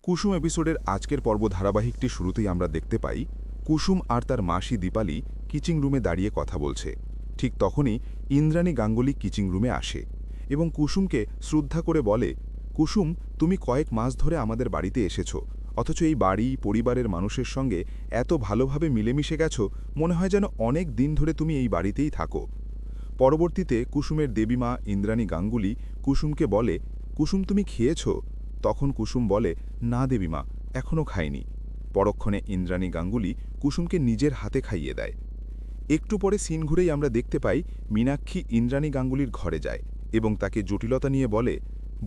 কুসুম এপিসোডের আজকের পর্ব ধারাবাহিকটি শুরুতেই আমরা দেখতে পাই কুসুম আর তার মাসি দীপালি কিচিং রুমে দাঁড়িয়ে কথা বলছে। ঠিক তখনই ইন্দ্রাণী গাঙ্গুলি কিচিং রুমে আসে এবং কুসুমকে শ্রদ্ধা করে বলে, কুসুম, তুমি কয়েক মাস ধরে আমাদের বাড়িতে এসেছ, অথচ এই বাড়ি পরিবারের মানুষের সঙ্গে এত ভালোভাবে মিলেমিশে গেছো, মনে হয় যেন অনেক দিন ধরে তুমি এই বাড়িতেই থাকো। পরবর্তীতে কুসুমের দেবীমা ইন্দ্রাণী গাঙ্গুলি কুসুমকে বলে, কুসুম, তুমি খেয়েছ? তখন কুসুম বলে, না দেবীমা, এখনও খাইনি। পরক্ষণে ইন্দ্রাণী গাঙ্গুলি কুসুমকে নিজের হাতে খাইয়ে দেয়। একটু পরে সিন ঘুরেই আমরা দেখতে পাই মীনাক্ষী ইন্দ্রাণী গাঙ্গুলির ঘরে যায় এবং তাকে জটিলতা নিয়ে বলে,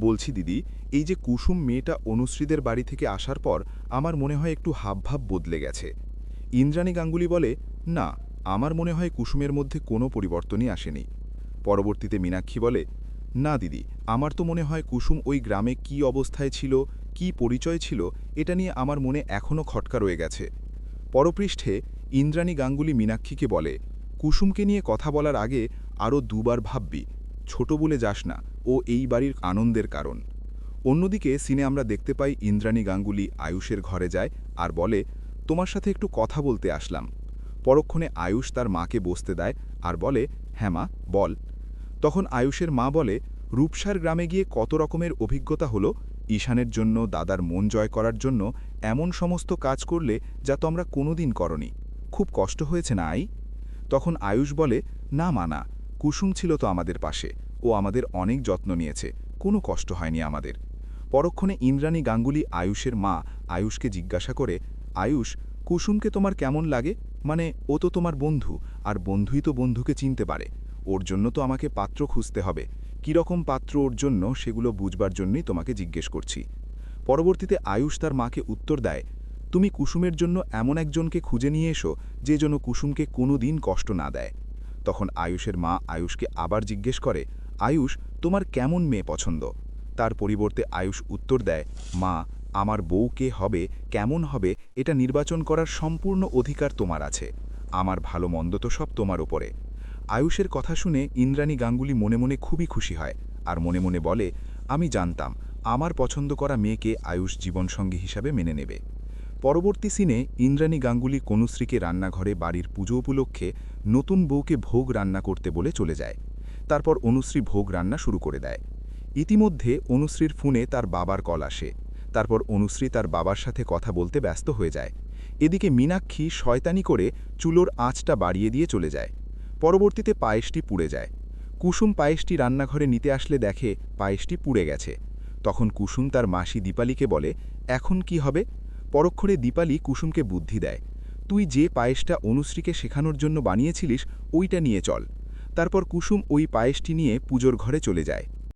বলছি দিদি, এই যে কুসুম মেয়েটা অনুশ্রীদের বাড়ি থেকে আসার পর আমার মনে হয় একটু হাবভাব বদলে গেছে। ইন্দ্রাণী গাঙ্গুলি বলে, না, আমার মনে হয় কুসুমের মধ্যে কোনো পরিবর্তনই আসেনি। পরবর্তীতে মীনাক্ষী বলে, না দিদি, আমার তো মনে হয় কুসুম ওই গ্রামে কি অবস্থায় ছিল, কি পরিচয় ছিল, এটা নিয়ে আমার মনে এখনও খটকা রয়ে গেছে। পরপৃষ্ঠে ইন্দ্রাণী গাঙ্গুলি মীনাক্ষীকে বলে, কুসুমকে নিয়ে কথা বলার আগে আরও দুবার ভাববি, ছোট বলে যাস না, ও এই বাড়ির আনন্দের কারণ। অন্যদিকে সিনে আমরা দেখতে পাই ইন্দ্রাণী গাঙ্গুলি আয়ুষের ঘরে যায় আর বলে, তোমার সাথে একটু কথা বলতে আসলাম। পরক্ষণে আয়ুষ তার মাকে বসতে দেয় আর বলে, হ্যাঁ মা, বল। তখন আয়ুষের মা বলে, রূপসার গ্রামে গিয়ে কত রকমের অভিজ্ঞতা হলো, ঈশানের জন্য, দাদার মন জয় করার জন্য এমন সমস্ত কাজ করলে যা তো আমরা কোনোদিন করনি। খুব কষ্ট হয়েছে না আই? তখন আয়ুষ বলে, না মা, না, কুসুম ছিল তো আমাদের পাশে, ও আমাদের অনেক যত্ন নিয়েছে, কোনো কষ্ট হয়নি আমাদের। পরক্ষণে ইন্দ্রাণী গাঙ্গুলি আয়ুষের মা আয়ুষকে জিজ্ঞাসা করে, আয়ুষ, কুসুমকে তোমার কেমন লাগে? মানে ও তো তোমার বন্ধু, আর বন্ধুই তো বন্ধুকে চিনতে পারে। ওর জন্য তো আমাকে পাত্র খুঁজতে হবে, কীরকম পাত্র ওর জন্য সেগুলো বুঝবার জন্যই তোমাকে জিজ্ঞেস করছি। পরবর্তীতে আয়ুষ তার মাকে উত্তর দেয়, তুমি কুসুমের জন্য এমন একজনকে খুঁজে নিয়ে এসো যে যেন কুসুমকে কোনো দিন কষ্ট না দেয়। তখন আয়ুষের মা আয়ুষকে আবার জিজ্ঞেস করে, আয়ুষ, তোমার কেমন মেয়ে পছন্দ? তার পরিবর্তে আয়ুষ উত্তর দেয়, মা, আমার বউ কে হবে, কেমন হবে, এটা নির্বাচন করার সম্পূর্ণ অধিকার তোমার আছে। আমার ভালো মন্দ তো সব তোমার ওপরে। আয়ুষের কথা শুনে ইন্দ্রাণী গাঙ্গুলি মনে মনে খুবই খুশি হয় আর মনে মনে বলে, আমি জানতাম আমার পছন্দ করা মেয়েকে আয়ুষ জীবনসঙ্গী হিসাবে মেনে নেবে। পরবর্তী সিনে ইন্দ্রাণী গাঙ্গুলি কনুশ্রীকে রান্নাঘরে বাড়ির পুজো উপলক্ষে নতুন বউকে ভোগ রান্না করতে বলে চলে যায়। তারপর অনুশ্রী ভোগ রান্না শুরু করে দেয়। ইতিমধ্যে অনুশ্রীর ফোনে তার বাবার কল আসে। তারপর অনুশ্রী তার বাবার সাথে কথা বলতে ব্যস্ত হয়ে যায়। এদিকে মীনাক্ষী শয়তানি করে চুলোর আঁচটা বাড়িয়ে দিয়ে চলে যায়। পরবর্তীতে পায়েসটি পুড়ে যায়। কুসুম পায়েসটি রান্নাঘরে নিতে আসলে দেখে পায়েসটি পুড়ে গেছে। তখন কুসুম তার মাসি দীপালিকে বলে, এখন কি হবে? পরক্ষণে দীপালি কুসুমকে বুদ্ধি দেয়, তুই যে পায়েসটা অনুশ্রীকে শেখানোর জন্য বানিয়েছিলিস ওইটা নিয়ে চল। তারপর কুসুম ওই পায়েসটি নিয়ে পুজোর ঘরে চলে যায়।